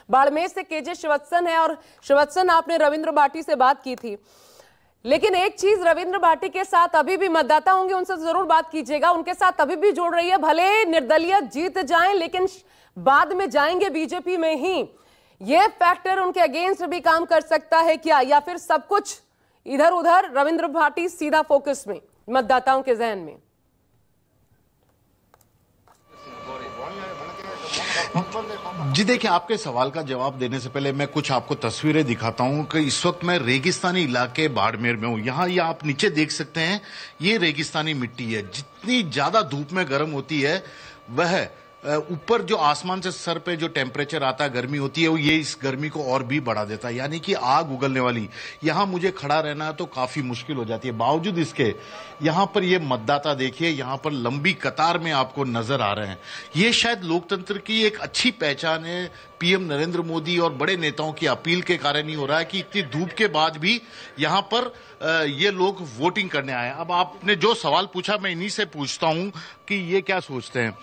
बाड़मेर से केजे श्रीवत्सन है और श्रीवत्सन आपने रविंद्र भाटी से बात की थी, लेकिन एक चीज रविंद्र भाटी के साथ अभी भी मतदाता होंगे उनसे जरूर बात कीजिएगा, उनके साथ अभी भी जुड़ रही है। भले निर्दलीय जीत जाएं लेकिन बाद में जाएंगे बीजेपी में ही, ये फैक्टर उनके अगेंस्ट भी काम कर सकता है क्या, या फिर सब कुछ इधर उधर रविंद्र भाटी सीधा फोकस में मतदाताओं के जहन में? जी देखिए, आपके सवाल का जवाब देने से पहले मैं कुछ आपको तस्वीरें दिखाता हूं कि इस वक्त मैं रेगिस्तानी इलाके बाड़मेर में हूं। यहाँ ये आप नीचे देख सकते हैं, ये रेगिस्तानी मिट्टी है। जितनी ज्यादा धूप में गर्म होती है वह ऊपर जो आसमान से सर पे जो टेम्परेचर आता है, गर्मी होती है, वो ये इस गर्मी को और भी बढ़ा देता है, यानी कि आग उगलने वाली। यहाँ मुझे खड़ा रहना तो काफी मुश्किल हो जाती है। बावजूद इसके यहाँ पर ये मतदाता देखिए, यहाँ पर लंबी कतार में आपको नजर आ रहे हैं। ये शायद लोकतंत्र की एक अच्छी पहचान है। पीएम नरेंद्र मोदी और बड़े नेताओं की अपील के कारण ही हो रहा है कि इतनी धूप के बाद भी यहाँ पर ये लोग वोटिंग करने आए। अब आपने जो सवाल पूछा, मैं इन्हीं से पूछता हूँ कि ये क्या सोचते हैं।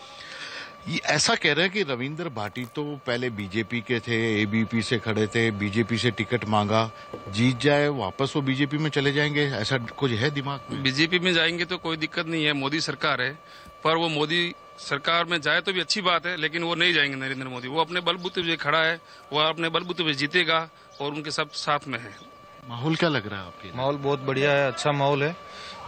ये ऐसा कह रहे हैं कि रविंद्र भाटी तो पहले बीजेपी के थे, एबीपी से खड़े थे, बीजेपी से टिकट मांगा, जीत जाए वापस वो बीजेपी में चले जाएंगे, ऐसा कुछ है दिमाग में? बीजेपी में जाएंगे तो कोई दिक्कत नहीं है, मोदी सरकार है, पर वो मोदी सरकार में जाए तो भी अच्छी बात है, लेकिन वो नहीं जाएंगे नरेंद्र मोदी। वो अपने बलबूते पे खड़ा है, वो अपने बलबूते पे जीतेगा और उनके सब साथ में है। माहौल क्या लग रहा है आपके? माहौल बहुत बढ़िया है, अच्छा माहौल है।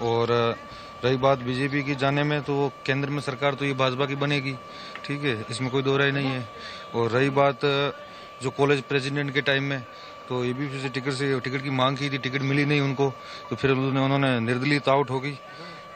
और रही बात बीजेपी की जाने में, तो वो केंद्र में सरकार तो ये भाजपा की बनेगी, ठीक है, इसमें कोई दो राय नहीं है। और रही बात जो कॉलेज प्रेसिडेंट के टाइम में, तो एबीपी से टिकट की मांग की थी, टिकट मिली नहीं उनको, तो फिर उन्होंने निर्दलीय आउट हो गई,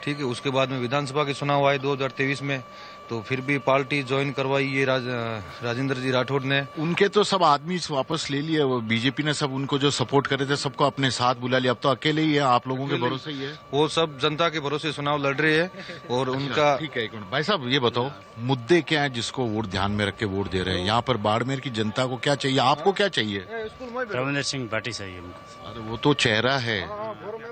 ठीक है। उसके बाद में विधानसभा के चुनाव आए 2023 में, तो फिर भी पार्टी ज्वाइन करवाई ये राजेंद्र जी राठौड़ ने। उनके तो सब आदमी वापस ले लिए, वो बीजेपी ने सब उनको जो सपोर्ट करे थे सबको अपने साथ बुला लिया। अब तो अकेले ही है, आप लोगों के भरोसे ही है। वो सब जनता के भरोसे चुनाव लड़ रहे हैं और उनका। ठीक है, एक मिनट भाई साहब, ये बताओ मुद्दे क्या है जिसको वोट ध्यान में रख के वोट दे रहे हैं? यहाँ पर बाड़मेर की जनता को क्या चाहिए, आपको क्या चाहिए? रविंद्र सिंह भाटी चाहिए हमको। अरे वो तो चेहरा है,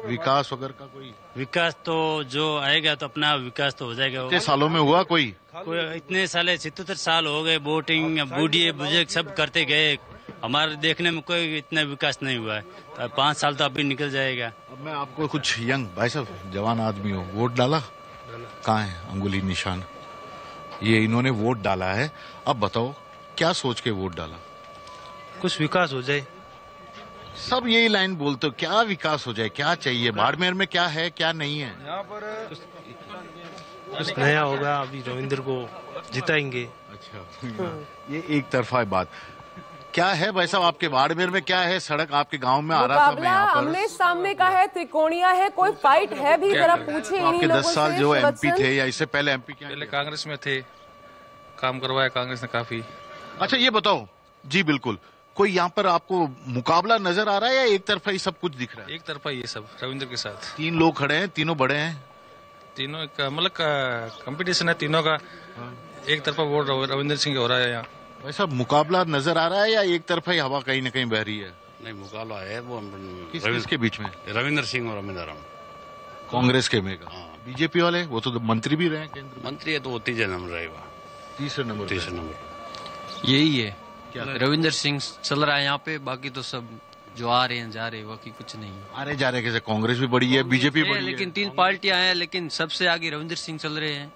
विकास वगैरह का कोई विकास तो जो आएगा तो अपना विकास तो हो जाएगा। इतने सालों में हुआ कोई इतने साल 77 साल हो गए, वोटिंग बूढ़ी बुजुर्ग सब करते गए, हमारे देखने में कोई इतना विकास नहीं हुआ है। तो 5 साल तो अभी निकल जाएगा। अब मैं आपको कुछ यंग भाई साहब, जवान आदमी हो, वोट डाला? कहाँ है अंगुली निशान? ये इन्होंने वोट डाला है। अब बताओ क्या सोच के वोट डाला? कुछ विकास हो जाए। सब यही लाइन बोलते हो, क्या विकास हो जाए, क्या चाहिए? बाड़मेर में क्या है क्या नहीं है? यहाँ पर कुछ नया होगा, अभी रविंद्र को जिताएंगे। अच्छा, ये एक तरफा बात। क्या है भाई साहब आपके बाड़मेर में, क्या है? सड़क आपके गांव में आ रहा था मैं यहाँ पर, आमने सामने का है, त्रिकोणीय है, कोई फाइट है भी? जरा पूछे आपके 10 साल जो एमपी थे या इससे पहले एमपी क्या? पहले कांग्रेस में थे, काम करवाया कांग्रेस ने काफी। अच्छा ये बताओ जी, बिल्कुल, कोई यहाँ पर आपको मुकाबला नजर आ रहा है या एक तरफा ही सब कुछ दिख रहा है? एक तरफा ये सब रविंद्र के साथ। 3 लोग खड़े हैं, तीनों बड़े हैं, तीनों का मतलब कंपटीशन है तीनों का। एक तरफा वोट रविंद्र सिंह हो रहा है यहाँ। वैसा मुकाबला नजर आ रहा है या एक तरफा ही हवा कहीं न कहीं बह रही है? नहीं, मुकाबला है वो किसके बीच में? रविंद्र सिंह और अमित राम, कांग्रेस के में का। बीजेपी वाले वो तो मंत्री भी रहे, केंद्र मंत्री है, तो वो तीसरे नंबर रहेगा। तीसरे नंबर यही है, रविंद्र सिंह चल रहा है यहाँ पे, बाकी तो सब जो आ रहे हैं जा रहे हैं, बाकी कुछ नहीं है। आ रहे जा रहे कैसे? कांग्रेस भी बड़ी है, बीजेपी बड़ी है, लेकिन 3 पार्टियां हैं, लेकिन सबसे आगे रविंद्र सिंह चल रहे हैं।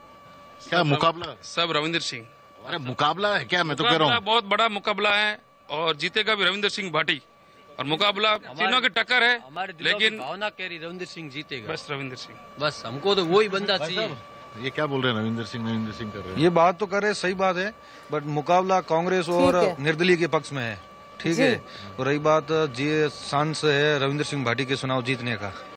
क्या मुकाबला? सब रविंद्र सिंह। अरे मुकाबला है क्या? मैं तो कह रहा हूँ बहुत बड़ा मुकाबला है और जीतेगा भी रविंद्र सिंह भाटी। और मुकाबला तीनों की टक्कर है, लेकिन भावना कह रही रविंद्र सिंह जीतेगा। बस रविंद्र सिंह, बस हमको तो वही बंदा चाहिए। ये क्या बोल रहे हैं? रविंद्र सिंह कर रहे हैं। ये बात तो कर रहे, सही बात है, बट मुकाबला कांग्रेस और निर्दलीय के पक्ष में है, ठीक है। और रही बात जी सांस है रविंद्र सिंह भाटी के चुनाव जीतने का।